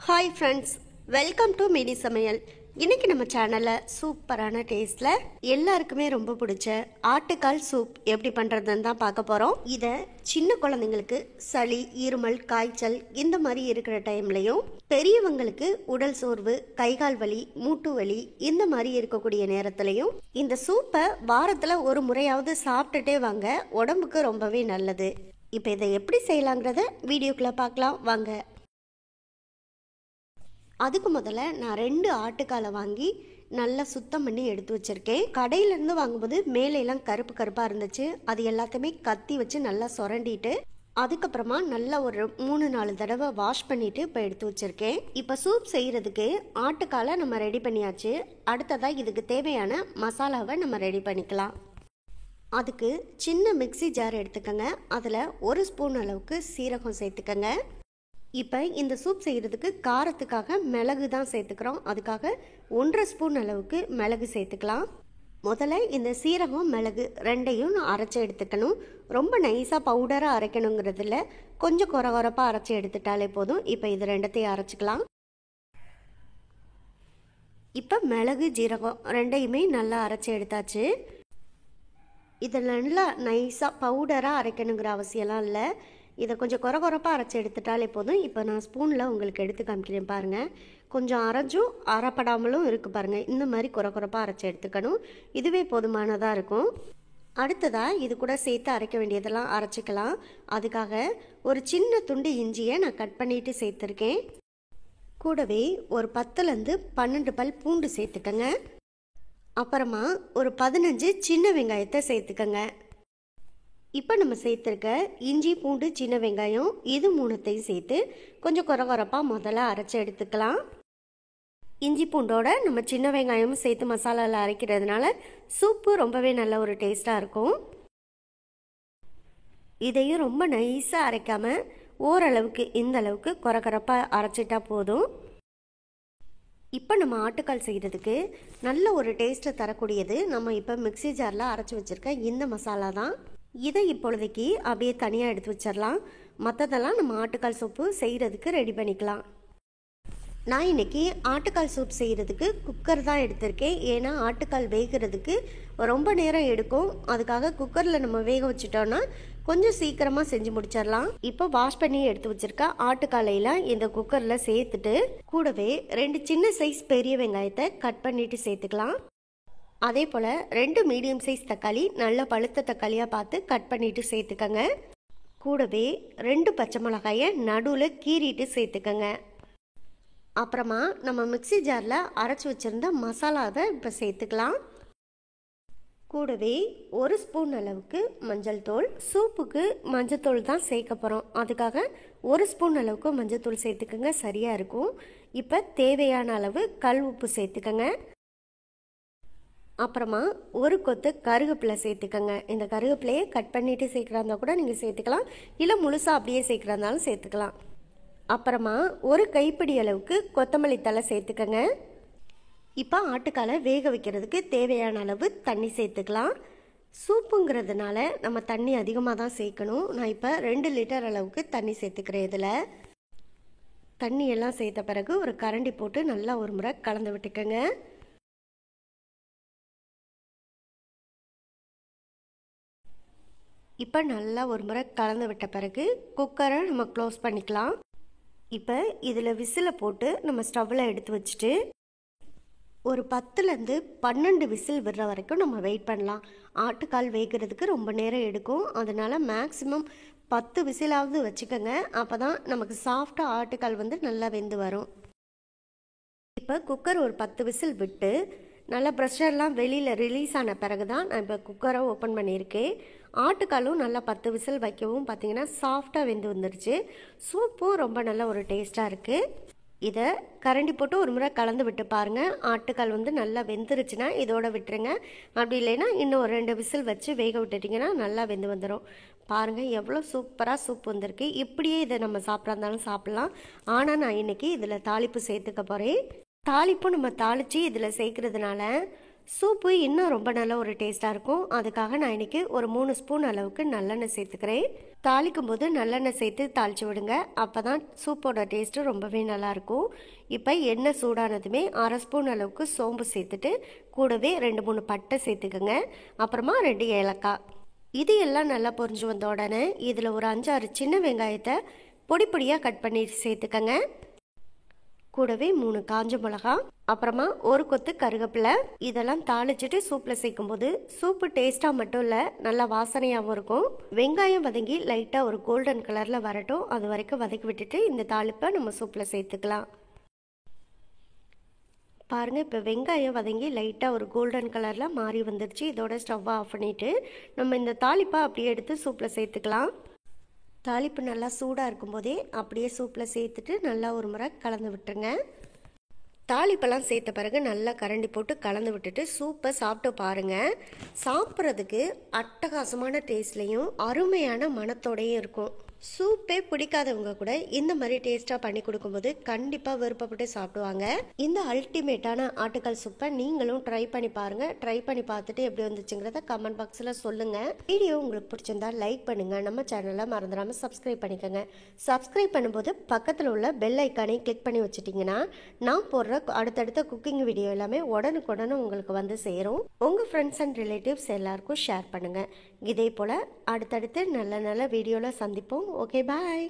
Hi friends, welcome to mini சமையல். இன்னைக்கு நம்ம சேனலில் சூப்பரான டேஸ்ட்டில் எல்லாருக்குமே ரொம்ப பிடிச்ச ஆட்டுக்கால் சூப் எப்படி பண்ணுறதுன்னு தான் பார்க்க போகிறோம். இதை சின்ன குழந்தைங்களுக்கு சளி, இருமல், காய்ச்சல் இந்த மாதிரி இருக்கிற டைம்லையும், பெரியவங்களுக்கு உடல் சோர்வு, கைகால் வலி, மூட்டு வலி இந்த மாதிரி இருக்கக்கூடிய நேரத்துலையும் இந்த சூப்பை வாரத்தில் ஒரு முறையாவது சாப்பிட்டுட்டே வாங்க. உடம்புக்கு ரொம்பவே நல்லது. இப்போ இதை எப்படி செய்யலாங்கிறத வீடியோக்குள்ளே பார்க்கலாம் வாங்க. அதுக்கு முதல்ல நான் 2 ஆட்டுக்காலை வாங்கி நல்லா சுத்தம் பண்ணி எடுத்து வச்சுருக்கேன். கடையிலேருந்து வாங்கும்போது மேலையெல்லாம் கருப்பு கருப்பாக இருந்துச்சு. அது எல்லாத்தையுமே கத்தி வச்சு நல்லா சுரண்டிட்டு அதுக்கப்புறமா நல்லா ஒரு 3-4 தடவை வாஷ் பண்ணிவிட்டு இப்போ எடுத்து வச்சுருக்கேன். இப்போ சூப் செய்கிறதுக்கு ஆட்டுக்காலை நம்ம ரெடி பண்ணியாச்சு. அடுத்ததாக இதுக்கு தேவையான மசாலாவை நம்ம ரெடி பண்ணிக்கலாம். அதுக்கு சின்ன மிக்ஸி ஜார் எடுத்துக்கோங்க. அதில் 1 ஸ்பூன் அளவுக்கு சீரகம் சேர்த்துக்கோங்க. இப்போ இந்த சூப் செய்கிறதுக்கு காரத்துக்காக மிளகு தான் சேர்த்துக்கிறோம். அதுக்காக 1.5 ஸ்பூன் அளவுக்கு மிளகு சேர்த்துக்கலாம். முதல்ல இந்த சீரகம், மிளகு ரெண்டையும் அரைச்சி எடுத்துக்கணும். ரொம்ப நைஸாக பவுடராக அரைக்கணுங்கிறதுல கொஞ்சம் கொரகொரப்பாக அரைச்சி எடுத்துட்டாலே போதும். இப்போ இது ரெண்டத்தையும் அரைச்சிக்கலாம். இப்போ மிளகு, ஜீரகம் ரெண்டையுமே நல்லா அரைச்சி எடுத்தாச்சு. இதை நல்லா நைஸாக பவுடராக அரைக்கணுங்கிற அவசியம்லாம் இல்லை. இதை கொஞ்சம் கொரகொரப்பாக அரைச்சி எடுத்துட்டாலே போதும். இப்போ நான் ஸ்பூனில் உங்களுக்கு எடுத்து காமிக்கிறேன் பாருங்கள். கொஞ்சம் அரைஞ்சும் அரைப்படாமலும் இருக்குது பாருங்கள். இந்த மாதிரி கொரகொரப்பாக அரைச்சி எடுத்துக்கணும். இதுவே போதுமானதாக இருக்கும். அடுத்ததாக இது கூட சேர்த்து அரைக்க வேண்டியதெல்லாம் அரைச்சிக்கலாம். அதுக்காக ஒரு சின்ன துண்டு இஞ்சியை நான் கட் பண்ணிவிட்டு சேர்த்துருக்கேன். கூடவே ஒரு 10லேருந்து 12 பல் பூண்டு சேர்த்துக்கங்க. அப்புறமா ஒரு 15 சின்ன வெங்காயத்தை சேர்த்துக்கங்க. இப்போ நம்ம சேர்த்துருக்க இஞ்சி, பூண்டு, சின்ன வெங்காயம் இது 3த்தையும் சேர்த்து கொஞ்சம் கொரகொரப்பாக முதல்ல அரைச்சி எடுத்துக்கலாம். இஞ்சி பூண்டோட நம்ம சின்ன வெங்காயமும் சேர்த்து மசாலாவில் அரைக்கிறதுனால சூப்பு ரொம்பவே நல்ல ஒரு டேஸ்ட்டாக இருக்கும். இதையும் ரொம்ப நைஸாக அரைக்காமல் ஓரளவுக்கு இந்த அளவுக்கு கொரகொரப்பாக அரைச்சிட்டா போதும். இப்போ நம்ம ஆட்டுக்கால் செய்கிறதுக்கு நல்ல ஒரு டேஸ்ட்டை தரக்கூடியது நம்ம இப்போ மிக்ஸி ஜாரில் அரைச்சி வச்சுருக்க இந்த மசாலா தான். இதை இப்பொழுதைக்கு அப்படியே தனியாக எடுத்து வச்சிடலாம். மற்றதெல்லாம் நம்ம ஆட்டுக்கால் சூப்பு செய்கிறதுக்கு ரெடி பண்ணிக்கலாம். நான் இன்றைக்கி ஆட்டுக்கால் சூப் செய்கிறதுக்கு குக்கர் தான் எடுத்திருக்கேன். ஏன்னா ஆட்டுக்கால் வேகிறதுக்கு ரொம்ப நேரம் எடுக்கும். அதுக்காக குக்கரில் நம்ம வேக வச்சுட்டோன்னா கொஞ்சம் சீக்கிரமாக செஞ்சு முடிச்சிடலாம். இப்போ வாஷ் பண்ணி எடுத்து வச்சுருக்க ஆட்டுக்காலையெல்லாம் இந்த குக்கரில் சேர்த்துட்டு கூடவே 2 சின்ன சைஸ் பெரிய வெங்காயத்தை கட் பண்ணிவிட்டு சேர்த்துக்கலாம். அதே போல் 2 மீடியம் சைஸ் தக்காளி நல்ல பழுத்த தக்காளியாக பார்த்து கட் பண்ணிவிட்டு சேர்த்துக்கங்க. கூடவே 2 பச்சை மிளகாயை நடுவில் கீறிட்டு சேர்த்துக்கங்க. அப்புறமா நம்ம மிக்ஸி ஜாரில் அரைச்சி வச்சுருந்த மசாலாவை இப்போ சேர்த்துக்கலாம். கூடவே 1 ஸ்பூன் அளவுக்கு மஞ்சள் தூள். சூப்புக்கு மஞ்சள் தூள் தான் சேர்க்க போகிறோம். அதுக்காக 1 ஸ்பூன் அளவுக்கு மஞ்சள் தூள் சேர்த்துக்கங்க, சரியாக இருக்கும். இப்போ தேவையான அளவு கல் உப்பு சேர்த்துக்கங்க. அப்புறமா 1 கொத்து கருவேப்பிலை சேர்த்துக்கங்க. இந்த கருவேப்பிலையை கட் பண்ணிவிட்டு சேர்க்குறா இருந்தால் கூட நீங்கள் சேர்த்துக்கலாம், இல்லை முழுசாக அப்படியே சேர்க்குறா இருந்தாலும் சேர்த்துக்கலாம். அப்புறமா 1 கைப்பிடி அளவுக்கு கொத்தமல்லி தழை சேர்த்துக்கங்க. இப்போ ஆட்டுக்காலை வேக வைக்கிறதுக்கு தேவையான அளவு தண்ணி சேர்த்துக்கலாம். சூப்புங்கிறதுனால நம்ம தண்ணி அதிகமாக தான் சேர்க்கணும். நான் இப்போ 2 லிட்டர் அளவுக்கு தண்ணி சேர்த்துக்கிறேன். இதில் தண்ணியெல்லாம் சேர்த்த பிறகு ஒரு கரண்டி போட்டு நல்லா ஒரு முறை கலந்து விட்டுக்கங்க. இப்போ நல்லா ஒரு முறை கலந்து விட்ட பிறகு குக்கரை நம்ம க்ளோஸ் பண்ணிக்கலாம். இப்போ இதில் விசிலை போட்டு நம்ம ஸ்டவ்வில் எடுத்து வச்சுட்டு ஒரு 10லேருந்து 12 விசில் விடுற வரைக்கும் நம்ம வெயிட் பண்ணலாம். ஆட்டுக்கால் வேகிறதுக்கு ரொம்ப நேரம் எடுக்கும். அதனால் மேக்ஸிமம் 10 விசிலாவது வச்சுக்கோங்க. அப்போ தான் நமக்கு சாஃப்டாக ஆட்டுக்கால் நல்லா வெந்து வரும். இப்போ குக்கர் ஒரு 10 விசில் விட்டு நல்லா ப்ரெஷர்லாம் வெளியில் ரிலீஸ் ஆன பிறகு தான் நான் இப்போ குக்கரை ஓப்பன் பண்ணியிருக்கேன். ஆட்டுக்காலும் நல்லா 10 விசில் வைக்கவும் பார்த்தீங்கன்னா சாஃப்டாக வெந்து வந்துருச்சு. சூப்பும் ரொம்ப நல்ல ஒரு டேஸ்ட்டாக இருக்குது. இதை கரண்டி போட்டு ஒரு முறை கலந்து விட்டு பாருங்கள். ஆட்டுக்கால் நல்லா வெந்துருச்சுன்னா இதோட விட்டுருங்க. அப்படி இல்லைன்னா இன்னும் ஒரு 2 விசில் வச்சு வேக விட்டுட்டிங்கன்னா நல்லா வெந்து வந்துடும். பாருங்கள் எவ்வளோ சூப்பராக சூப் வந்திருக்கு. இப்படியே இதை நம்ம சாப்பிட்றா இருந்தாலும் சாப்பிட்லாம். ஆனால் நான் இன்றைக்கி இதில் தாளிப்பு சேர்த்துக்க போகிறேன். தாளிப்பும் நம்ம தாளித்து இதில் சேர்க்குறதுனால சூப்பு இன்னும் ரொம்ப நல்ல ஒரு டேஸ்ட்டாக இருக்கும். அதுக்காக நான் இன்றைக்கி ஒரு 3 ஸ்பூன் அளவுக்கு நல்லெண்ணெய் சேர்த்துக்கிறேன். தாளிக்கும் போது நல்லெண்ணெய் சேர்த்து தாளித்து விடுங்க. அப்போ தான் சூப்போட டேஸ்ட்டு ரொம்பவே நல்லாயிருக்கும். இப்போ எண்ணெய் சூடானதுமே 1/2 ஸ்பூன் அளவுக்கு சோம்பு சேர்த்துட்டு கூடவே 2-3 பட்டை சேர்த்துக்கோங்க. அப்புறமா 2 ஏலக்காய். இது எல்லாம் நல்லா பொரிஞ்சு வந்த உடனே இதில் ஒரு 5-6 சின்ன வெங்காயத்தை பொடி பொடியாக கட் பண்ணி சேர்த்துக்கங்க. கூடவே 3 காஞ்ச மிளகா, அப்புறமா ஒரு கொத்து கருவேப்பிலை. இதெல்லாம் தாளிச்சிட்டு சூப்பில் சேர்க்கும்போது சூப்பு டேஸ்ட்டாக மட்டும் இல்லை, நல்லா வாசனையாகவும் இருக்கும். வெங்காயம் வதங்கி லைட்டாக ஒரு கோல்டன் கலரில் வரட்டும், அது வரைக்கும் வதக்கி விட்டுட்டு இந்த தாளிப்பை நம்ம சூப்பில் சேர்த்துக்கலாம். பாருங்கள், இப்போ வெங்காயம் வதங்கி லைட்டாக ஒரு கோல்டன் கலரில் மாறி வந்துடுச்சு. இதோட ஸ்டவ்வை ஆஃப் பண்ணிவிட்டு நம்ம இந்த தாளிப்பை அப்படியே எடுத்து சூப்பில் சேர்த்துக்கலாம். தாளிப்பு நல்லா சூடாக இருக்கும்போதே அப்படியே சூப்பில் சேர்த்துட்டு நல்லா ஒரு முறை கலந்து விட்டுருங்க. தாளிப்பெல்லாம் சேர்த்த பிறகு நல்லா கரண்டி போட்டு கலந்து விட்டுட்டு சூப்பை சாப்பிட்டு பாருங்கள். சாப்பிட்றதுக்கு அட்டகாசமான டேஸ்ட்லேயும் அருமையான மணத்தோடையும் இருக்கும். சூப்பே பிடிக்காதவங்க கூட இந்த மாதிரி டேஸ்ட்டாக பண்ணி கொடுக்கும்போது கண்டிப்பாக விருப்பப்பட்டு சாப்பிடுவாங்க. இந்த அல்டிமேட்டான ஆட்டுக்கால் சூப்பை நீங்களும் ட்ரை பண்ணி பாருங்கள். ட்ரை பண்ணி பார்த்துட்டு எப்படி வந்துச்சுங்கிறத கமெண்ட் பாக்ஸில் சொல்லுங்கள். வீடியோ உங்களுக்கு பிடிச்சிருந்தா லைக் பண்ணுங்கள். நம்ம சேனலை மறந்துடாமல் சப்ஸ்கிரைப் பண்ணிக்கோங்க. சப்ஸ்கிரைப் பண்ணும்போது பக்கத்தில் உள்ள பெல் ஐக்கானை கிளிக் பண்ணி வச்சுட்டிங்கன்னா நான் போடுற அடுத்தடுத்த குக்கிங் வீடியோ எல்லாமே உடனுக்குடனே உங்களுக்கு வந்து சேரும். உங்கள் ஃப்ரெண்ட்ஸ் அண்ட் ரிலேட்டிவ்ஸ் எல்லாருக்கும் ஷேர் பண்ணுங்கள். இதே போல் அடுத்தடுத்து நல்ல நல்ல வீடியோவில் சந்திப்போம். ஓகே, பாய்.